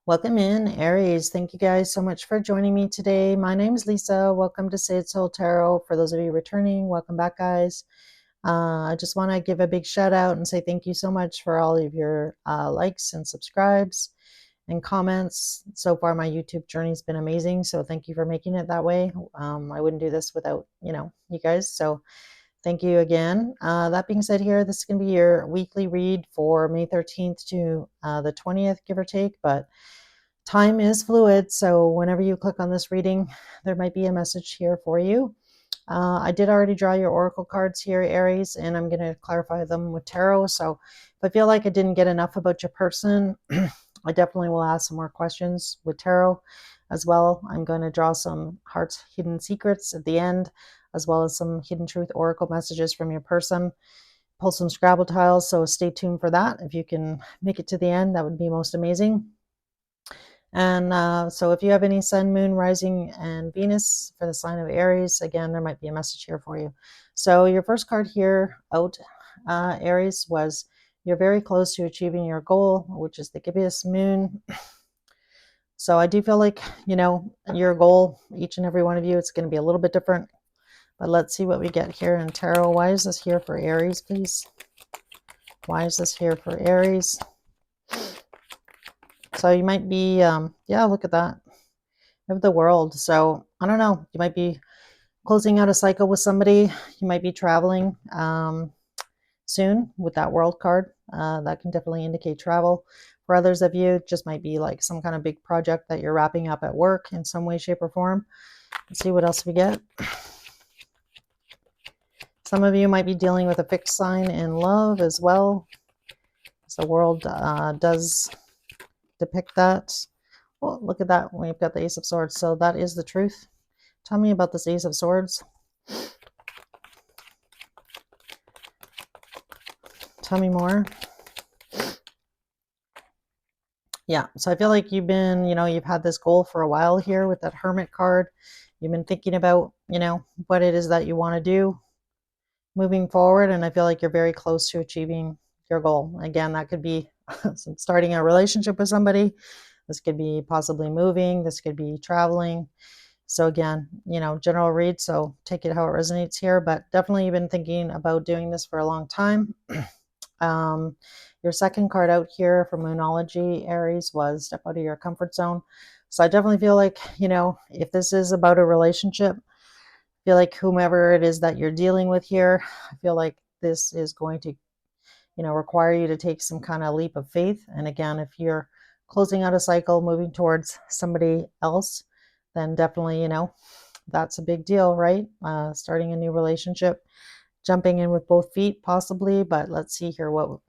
Welcome in, Aries. Thank you guys so much for joining me today. My name is Lisa. Welcome to Sage Soul Tarot. For those of you returning, welcome back, guys. I just want to give a big shout out and say thank you so much for all of your likes and subscribes and comments. So far, my YouTube journey has been amazing. So thank you for making it that way. I wouldn't do this without, you guys. So thank you again. That being said, here, this is going to be your weekly read for May 13th to the 20th, give or take. But time is fluid, so whenever you click on this reading, there might be a message here for you. I did already draw your oracle cards here, Aries, and I'm going to clarify them with tarot. So if I feel like I didn't get enough about your person, I definitely will ask some more questions with tarot as well. I'm going to draw some heart's hidden secrets at the end, as well as some hidden truth oracle messages from your person. Pull some Scrabble tiles, so stay tuned for that. If you can make it to the end, that would be most amazing. And so if you have any sun, moon, rising, and Venus for the sign of Aries, again, there might be a message here for you. So your first card here out, Aries, was you're very close to achieving your goal, which is the gibbous moon. So I do feel like, your goal, each and every one of you, it's going to be a little bit different. But let's see what we get here in tarot. Why is this here for Aries, please? Why is this here for Aries? So you might be, yeah, look at that, of the world. So I don't know, you might be closing out a cycle with somebody. You might be traveling soon with that world card. That can definitely indicate travel. For others of you, it just might be like some kind of big project that you're wrapping up at work in some way, shape, or form. Let's see what else we get. Some of you might be dealing with a fixed sign in love as well. So the world does depict that. Oh, look at that. We've got the Ace of Swords. So that is the truth. Tell me about this Ace of Swords. Tell me more. Yeah, so I feel like you've been, you've had this goal for a while here with that Hermit card. You've been thinking about, what it is that you want to do moving forward. And I feel like you're very close to achieving your goal. Again, that could be starting a relationship with somebody. This could be possibly moving. This could be traveling. So again, general read, so take it how it resonates here, but definitely you've been thinking about doing this for a long time. Your second card out here for Moonology, Aries, was step out of your comfort zone. So I definitely feel like, if this is about a relationship, I feel like whomever it is that you're dealing with here, I feel like this is going to, require you to take some kind of leap of faith. And again, if you're closing out a cycle, moving towards somebody else, then definitely, that's a big deal, right? Starting a new relationship, jumping in with both feet possibly, but let's see here what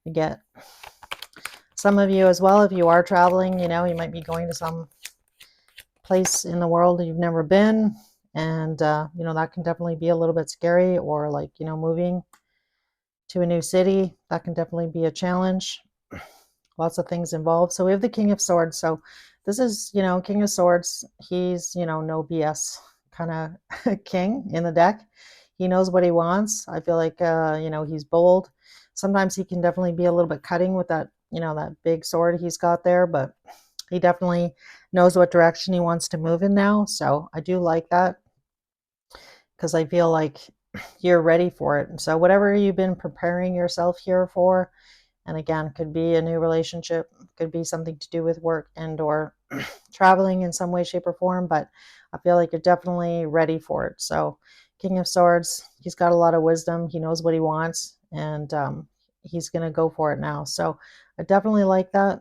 we get. Some of you as well, if you are traveling, you might be going to some place in the world that you've never been, and that can definitely be a little bit scary, or like, moving to a new city, that can definitely be a challenge. Lots of things involved. So we have the King of Swords. So this is, King of Swords. He's, no BS kind of king in the deck. He knows what he wants. I feel like, he's bold. Sometimes he can definitely be a little bit cutting with that, that big sword he's got there, but he definitely knows what direction he wants to move in now. So I do like that, because I feel like you're ready for it. And so whatever you've been preparing yourself here for, and again, could be a new relationship, could be something to do with work and or traveling in some way, shape, or form, but I feel like you're definitely ready for it. So King of Swords, he's got a lot of wisdom. He knows what he wants, and he's going to go for it now. So I definitely like that.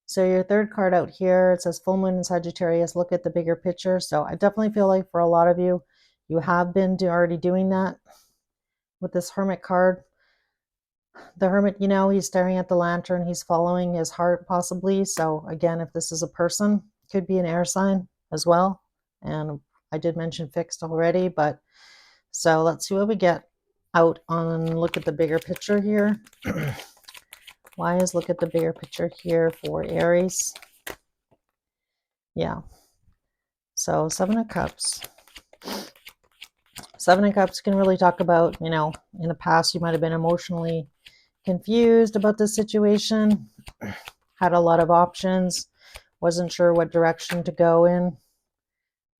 So your third card out here, it says full moon in Sagittarius. Look at the bigger picture. So I definitely feel like for a lot of you, you have been already doing that with this Hermit card. The Hermit, he's staring at the lantern. He's following his heart possibly. So again, if this is a person, could be an air sign as well. And I did mention fixed already, but so let's see what we get out on look at the bigger picture here. Why is look at the bigger picture here for Aries? Yeah. So Seven of Cups. Seven of Cups can really talk about, in the past you might have been emotionally confused about the situation. had a lot of options, wasn't sure what direction to go in.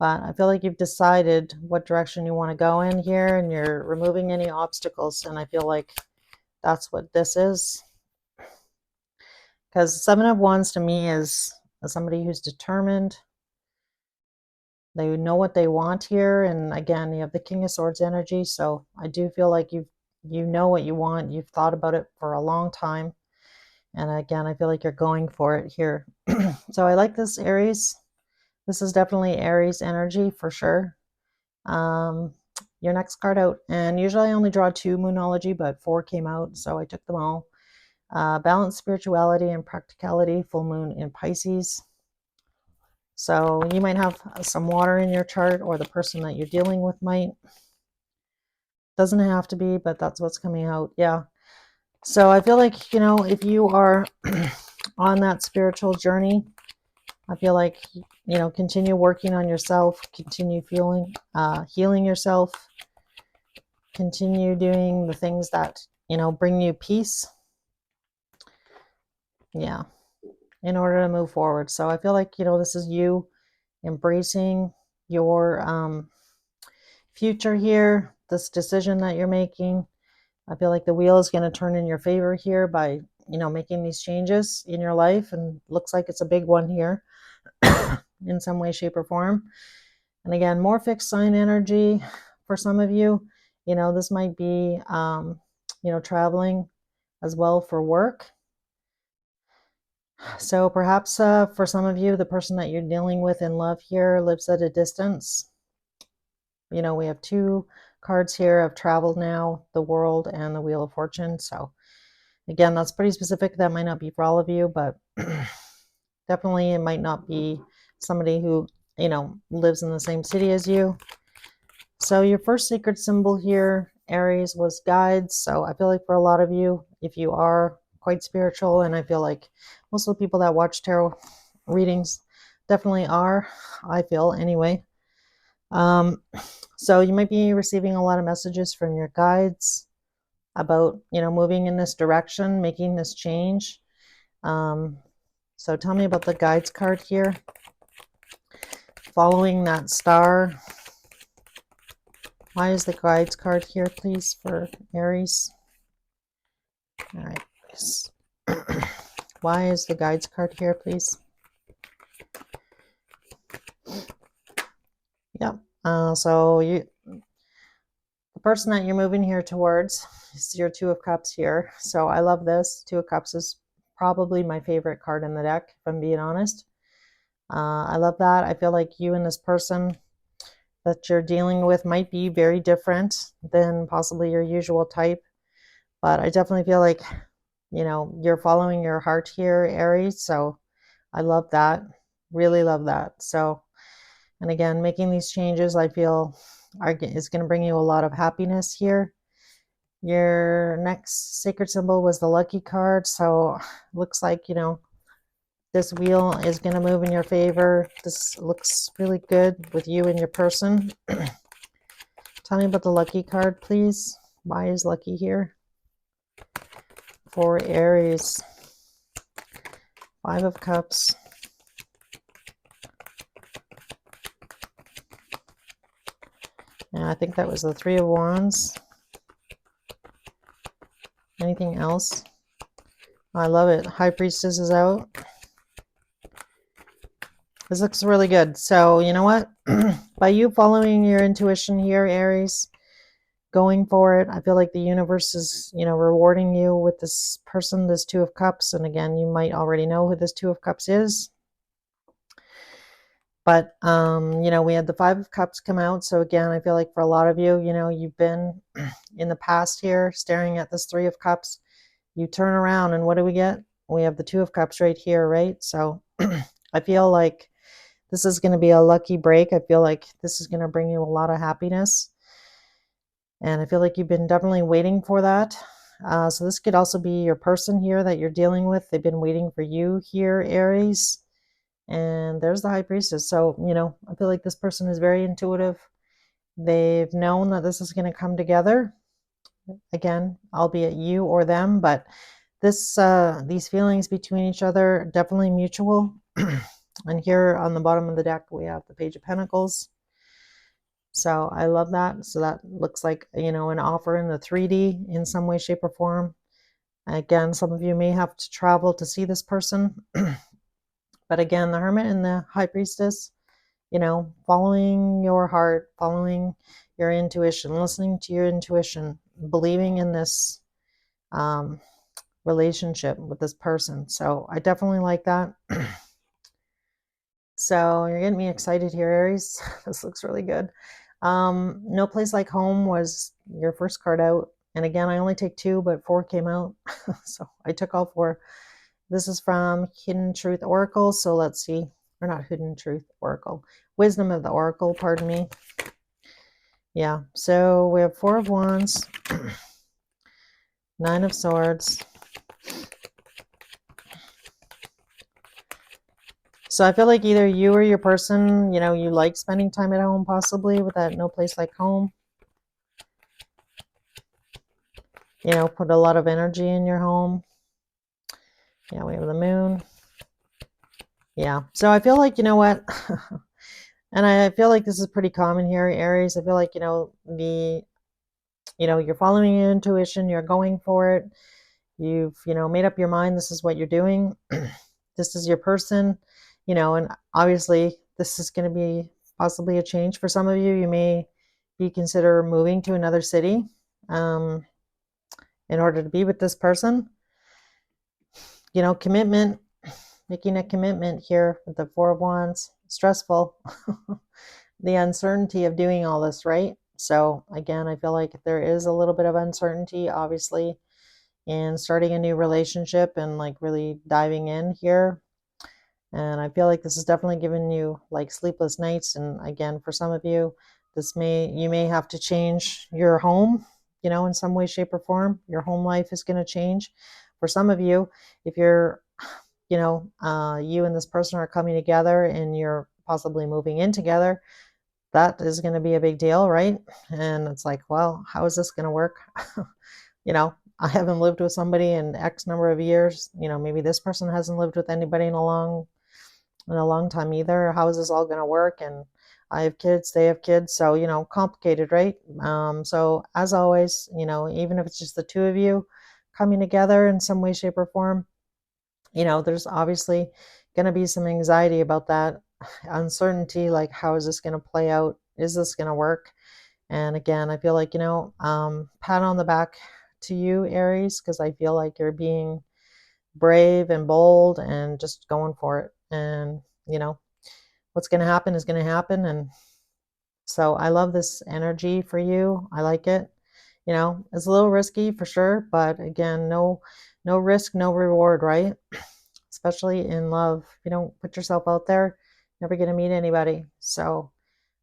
But I feel like you've decided what direction you want to go in here, and you're removing any obstacles. And I feel like that's what this is. Because Seven of Wands to me is somebody who's determined. They know what they want here. And again, you have the King of Swords energy. So I do feel like you know what you want. You've thought about it for a long time. And again, I feel like you're going for it here. So I like this, Aries. This is definitely Aries energy for sure. Your next card out, and usually I only draw 2 Moonology, but 4 came out, so I took them all. Balanced spirituality and practicality, full moon in Pisces. So you might have some water in your chart, or the person that you're dealing with might. Doesn't have to be, but that's what's coming out. Yeah. So I feel like, you know, if you are on that spiritual journey, I feel like, you know, continue working on yourself, continue healing yourself, continue doing the things that, you know, bring you peace. Yeah. In order to move forward. So I feel like, you know, this is you embracing your future here, this decision that you're making. I feel like the wheel is going to turn in your favor here by, you know, making these changes in your life, and looks like it's a big one here in some way, shape, or form. And again, more fixed sign energy for some of you. You know, this might be, you know, traveling as well for work. So perhaps for some of you, the person that you're dealing with in love here lives at a distance. You know, we have 2 cards here of travel now, the World and the Wheel of Fortune. So again, that's pretty specific. That might not be for all of you, but definitely it might not be somebody who, you know, lives in the same city as you. So your first sacred symbol here, Aries, was guides. So I feel like for a lot of you, if you are quite spiritual, and I feel like most of the people that watch tarot readings definitely are, I feel anyway. So you might be receiving a lot of messages from your guides about, you know, moving in this direction, making this change. So tell me about the guides card here. Following that star. Why is the guides card here, please, for Aries? All right. Why is the guides card here, please? Yep. So the person that you're moving here towards is your 2 of Cups here. So I love this. 2 of Cups is probably my favorite card in the deck, if I'm being honest. I love that. I feel like you and this person that you're dealing with might be very different than possibly your usual type. But I definitely feel like, you know, you're following your heart here, Aries. So I love that. Really love that. So, and again, making these changes, I feel is going to bring you a lot of happiness here. Your next sacred symbol was the lucky card. So looks like, you know, this wheel is going to move in your favor. This looks really good with you and your person. Tell me about the lucky card, please. Why is lucky here? For Aries. 5 of Cups. And I think that was the 3 of Wands. Anything else? I love it. High Priestess is out. This looks really good. So you know what? By you following your intuition here, Aries, going for it, I feel like the universe is, you know, rewarding you with this person, this 2 of Cups. And again, you might already know who this 2 of Cups is. But, you know, we had the 5 of Cups come out. So again, I feel like for a lot of you, you know, you've been in the past here staring at this 3 of Cups. You turn around and what do we get? We have the 2 of Cups right here, right? So I feel like this is going to be a lucky break. I feel like this is going to bring you a lot of happiness. And I feel like you've been definitely waiting for that. So this could also be your person here that you're dealing with. They've been waiting for you here, Aries. And there's the High Priestess. So, you know, I feel like this person is very intuitive. They've known that this is going to come together. Again, albeit you or them, but these feelings between each other definitely mutual. And here on the bottom of the deck we have the Page of Pentacles. So I love that. So that looks like, you know, an offer in the 3D in some way, shape, or form. Again, some of you may have to travel to see this person. But again, the Hermit and the High Priestess, you know, following your heart, following your intuition, listening to your intuition, believing in this relationship with this person. So I definitely like that. So you're getting me excited here, Aries. This looks really good. No Place Like Home was your first card out. And again, I only take 2, but 4 came out. So I took all 4. This is from Hidden Truth Oracle. So let's see. Or not Hidden Truth Oracle. Wisdom of the Oracle, pardon me. Yeah. So we have 4 of Wands. 9 of Swords. So I feel like either you or your person, you know, you like spending time at home possibly with that No Place Like Home. You know, put a lot of energy in your home. Yeah, we have the Moon. Yeah. So I feel like, you know what? And I feel like this is pretty common here, Aries. I feel like, you know, you're following your intuition, you're going for it. You've, you know, made up your mind. This is what you're doing. This is your person, you know, and obviously this is going to be possibly a change for some of you. You may be consider moving to another city in order to be with this person. You know, commitment, making a commitment here with the 4 of Wands, stressful. The uncertainty of doing all this, right? So again, I feel like there is a little bit of uncertainty, obviously, in starting a new relationship and like really diving in here. And I feel like this is definitely giving you like sleepless nights. And again, for some of you, you may have to change your home, you know, in some way, shape, or form. Your home life is going to change. For some of you, if you're, you know, you and this person are coming together and you're possibly moving in together, that is going to be a big deal, right? And it's like, well, how is this going to work? You know, I haven't lived with somebody in X number of years. You know, maybe this person hasn't lived with anybody in a long time either. How is this all going to work? And I have kids, they have kids, so, you know, complicated, right? So as always, you know, even if it's just the 2 of you coming together in some way, shape, or form, you know, there's obviously going to be some anxiety about that uncertainty, like how is this going to play out? Is this going to work? And again, I feel like, you know, pat on the back to you, Aries, because I feel like you're being brave and bold and just going for it. And, you know, what's going to happen is going to happen. And so I love this energy for you. I like it. You know, it's a little risky for sure, but again, no risk, no reward, right? Especially in love. If you don't put yourself out there, you're never going to meet anybody. So,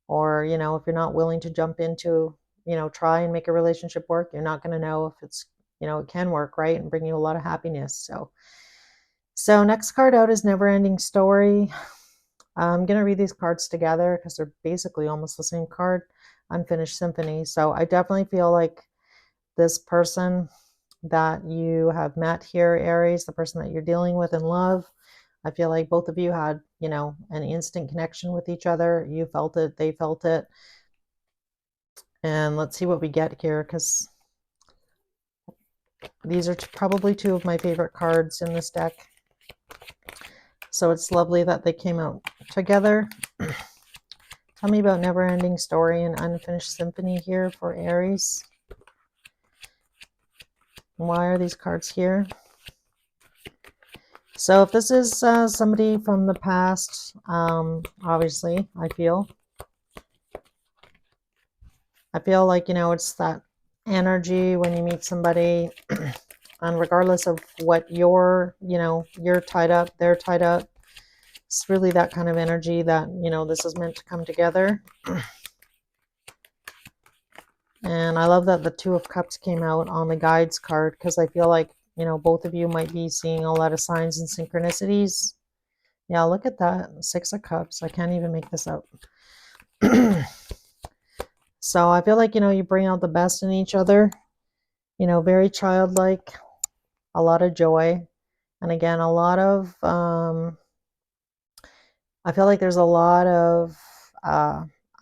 or, you know, if you're not willing to jump into, you know, try and make a relationship work, you're not going to know if it's, you know, it can work, right? And bring you a lot of happiness. So next card out is Never Ending Story. I'm going to read these cards together because they're basically almost the same card, Unfinished Symphony. So I definitely feel like this person that you have met here, Aries, the person that you're dealing with in love, I feel like both of you had, you know, an instant connection with each other. You felt it, they felt it. And let's see what we get here, because these are probably 2 of my favorite cards in this deck. So it's lovely that they came out together. Tell me about Never Ending Story and Unfinished Symphony here for Aries. Why are these cards here? So if this is somebody from the past, obviously, I feel like, you know, it's that energy when you meet somebody, and regardless of what you're tied up, they're tied up. It's really that kind of energy that, you know, this is meant to come together. And I love that the 2 of Cups came out on the Guides card, because I feel like, you know, both of you might be seeing a lot of signs and synchronicities. Yeah, look at that. 6 of Cups. I can't even make this up. So I feel like, you know, you bring out the best in each other, you know, very childlike. a lot of joy. And again, a lot of, I feel like there's a lot of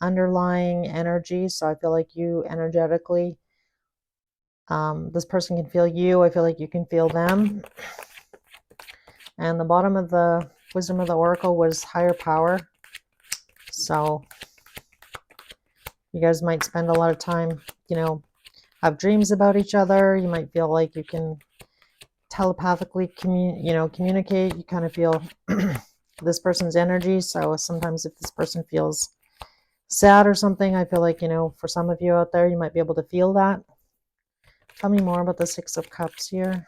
underlying energy. So I feel like you energetically, this person can feel you. I feel like you can feel them. And the bottom of the wisdom of the oracle was higher power. So you guys might spend a lot of time, have dreams about each other. You might feel like you can telepathically communicate. You kind of feel this person's energy. So sometimes if this person feels sad or something, I feel like, for some of you out there, you might be able to feel that. Tell me more about the Six of Cups here.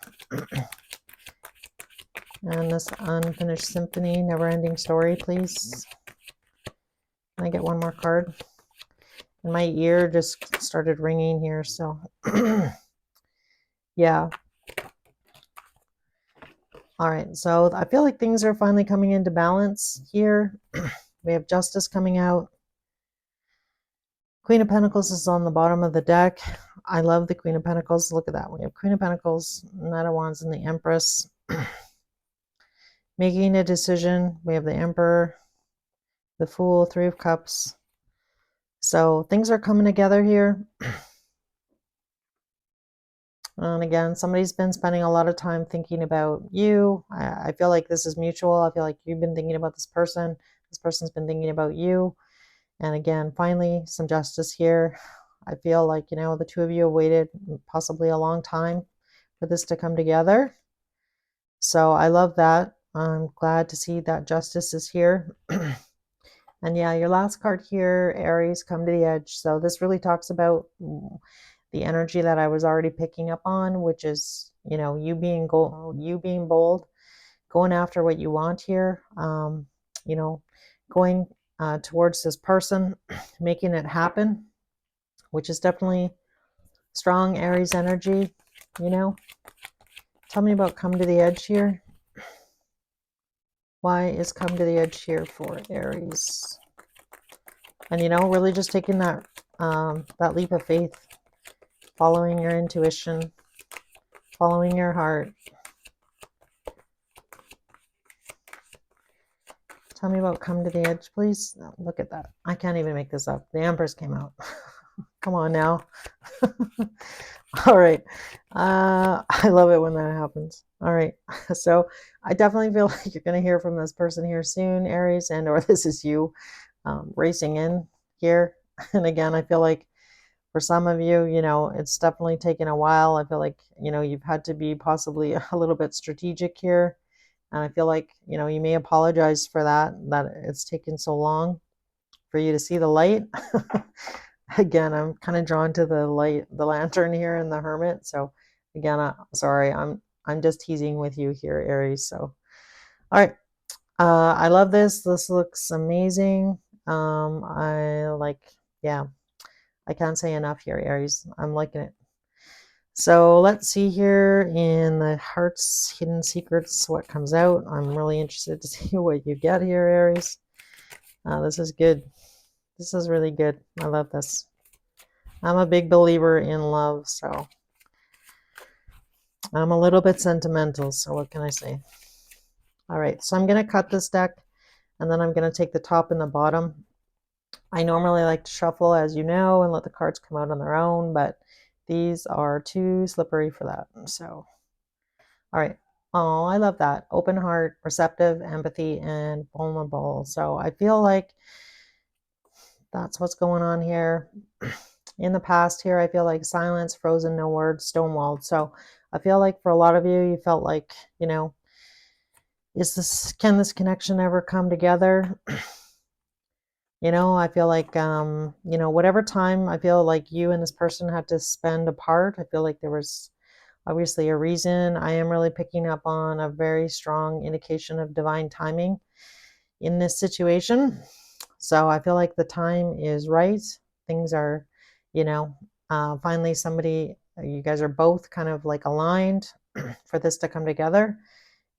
And this unfinished symphony, never-ending story, please. Can I get one more card? And my ear just started ringing here, so yeah. All right, so I feel like things are finally coming into balance here. We have Justice coming out. Queen of Pentacles is on the bottom of the deck. I love the Queen of Pentacles. Look at that. We have Queen of Pentacles, Knight of Wands, and the Empress. Making a decision. We have the Emperor, the Fool, Three of Cups. So things are coming together here. And again, somebody's been spending a lot of time thinking about you. I feel like this is mutual. I feel like you've been thinking about this person. This person's been thinking about you. And again, finally, some justice here. I feel like, the two of you have waited possibly a long time for this to come together. So I love that. I'm glad to see that justice is here. And yeah, your last card here, Aries, come to the edge. So this really talks about the energy that I was already picking up on, which is, you being bold, going after what you want here, going towards this person, making it happen, which is definitely strong Aries energy, Tell me about come to the edge here. Why is come to the edge here for Aries? And, really just taking that leap of faith, following your intuition, following your heart. Tell me about come to the edge, please. Oh, look at that. I can't even make this up. The Empress came out. Come on now. All right. I love it when that happens. All right. So I definitely feel like you're going to hear from this person here soon, Aries, and or this is you racing in here. And again, I feel like for some of you, it's definitely taken a while. I feel like, you've had to be possibly a little bit strategic here. And I feel like, you may apologize for that it's taken so long for you to see the light. Again, I'm kind of drawn to the light, the lantern here and the Hermit. So again, sorry, I'm just teasing with you here, Aries. So, all right. I love this. This looks amazing. Yeah, I can't say enough here, Aries. I'm liking it. So let's see here in the Heart's Hidden Secrets what comes out. I'm really interested to see what you get here, Aries. This is good. This is really good. I love this. I'm a big believer in love, so I'm a little bit sentimental, so what can I say? All right, so I'm going to cut this deck, and then I'm going to take the top and the bottom. I normally like to shuffle, as you know, and let the cards come out on their own, but these are too slippery for that. So, all right. Oh, I love that. Open heart, receptive, empathy, and vulnerable. So I feel like that's what's going on here. In the past here, I feel like silence, frozen, no words, stonewalled. So I feel like for a lot of you, you felt like, can this connection ever come together? I feel like, whatever time I feel like you and this person had to spend apart, I feel like there was obviously a reason. I am really picking up on a very strong indication of divine timing in this situation. So I feel like the time is right. Things are, finally you guys are both kind of like aligned for this to come together.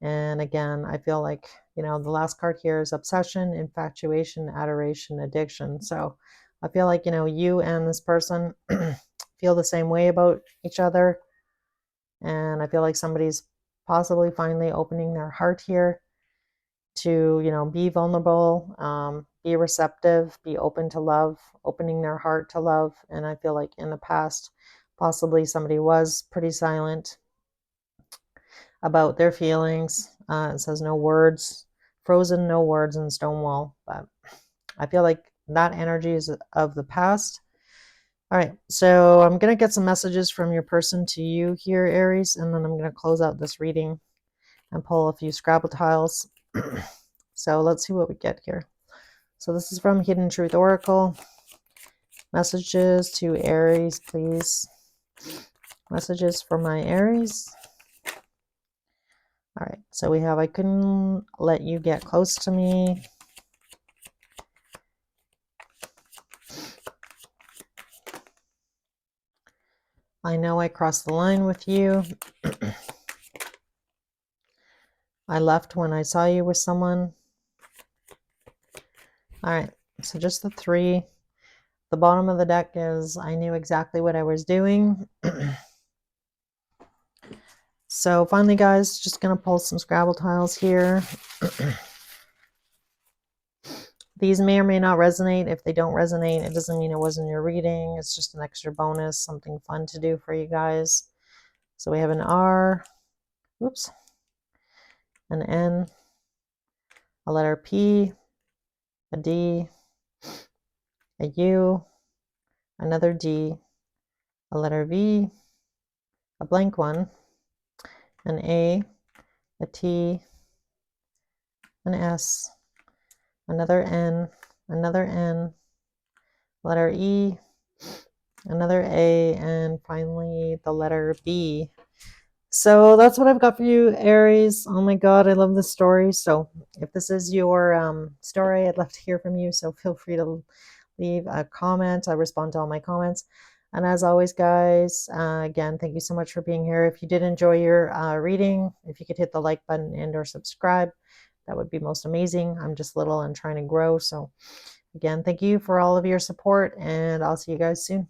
And again, I feel like, the last card here is obsession, infatuation, adoration, addiction. So I feel like, you and this person feel the same way about each other. And I feel like somebody's possibly finally opening their heart here to, be vulnerable, be receptive, be open to love, opening their heart to love. And I feel like in the past, possibly somebody was pretty silent about their feelings. It says no words, frozen, no words, and Stonewall. But I feel like that energy is of the past. All right, so I'm going to get some messages from your person to you here, Aries, and then I'm going to close out this reading and pull a few Scrabble tiles. So let's see what we get here. So this is from Hidden Truth Oracle. Messages to Aries, please. Messages for my Aries. All right, so we have, I couldn't let you get close to me. I know I crossed the line with you. I left when I saw you with someone. All right, so just the 3. The bottom of the deck is I knew exactly what I was doing. So finally, guys, just going to pull some Scrabble tiles here. These may or may not resonate. If they don't resonate, it doesn't mean it wasn't your reading. It's just an extra bonus, something fun to do for you guys. So we have an R, oops, an N, a letter P, a D, a U, another D, a letter V, a blank one, an A, a T, an S, another N, letter E, another A, and finally the letter B. So that's what I've got for you, Aries. Oh my God, I love this story. So if this is your story, I'd love to hear from you. So feel free to leave a comment. I respond to all my comments. And as always, guys, again, thank you so much for being here. If you did enjoy your reading, if you could hit the like button and or subscribe, that would be most amazing. I'm just little and trying to grow. So again, thank you for all of your support, and I'll see you guys soon.